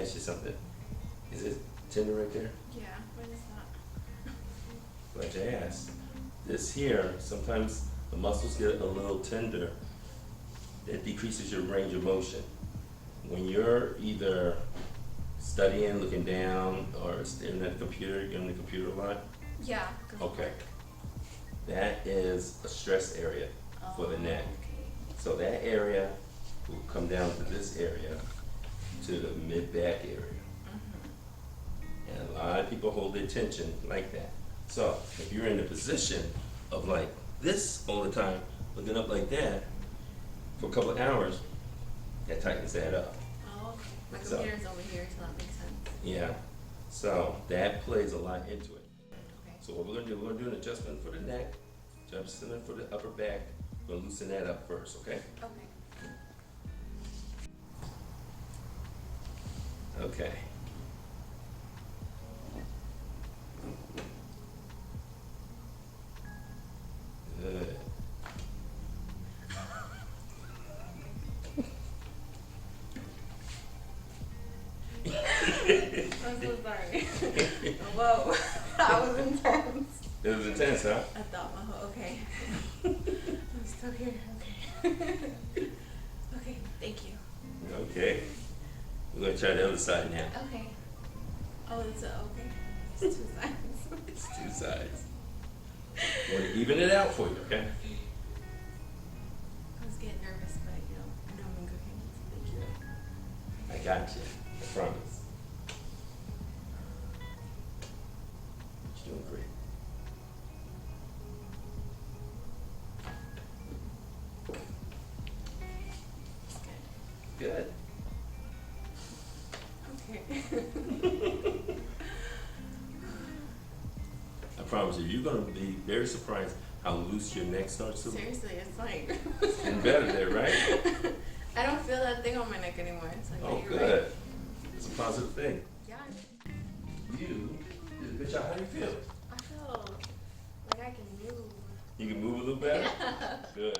ask you something. Is it tender right there? Yeah, what is that? Glad you asked. This here, sometimes the muscles get a little tender. It decreases your range of motion. When you're either studying, looking down, or staring at the computer, you're on the computer a lot. Yeah. Okay. That is a stress area for the neck. Okay. So that area will come down to this area, to the mid-back area. And a lot of people hold their tension like that. So if you're in a position of like this all the time, looking up like that for a couple of hours, that tightens that up. Oh, okay. My So- computer's over here, so that makes sense. Yeah. So that plays a lot into it. Okay. So what we're gonna do, we're gonna do an adjustment for the neck, adjustment for the upper back. We're gonna loosen that up first, okay? Okay. Okay. Good. I'm so sorry. Whoa, that was intense. It was intense, huh? I thought my whole, okay. I'm still here, okay. Okay, thank you. Okay. We're gonna try the other side now. Okay. Oh, it's okay. It's two sides. It's two sides. I'm gonna even it out for you, okay? I was getting nervous, but I know I'm in good hands. Thank you. I got you. I promise. You're doing great. Good. Okay. I promise you, you're gonna be very surprised how loose your neck starts to look. Seriously, it's like It's getting better there, right? I don't feel that thing on my neck anymore. It's like, Oh, you're good. right. It's a positive thing. Yeah. You did a good job. How do you feel? I feel like I can move. You can move a little better? Yeah. Good.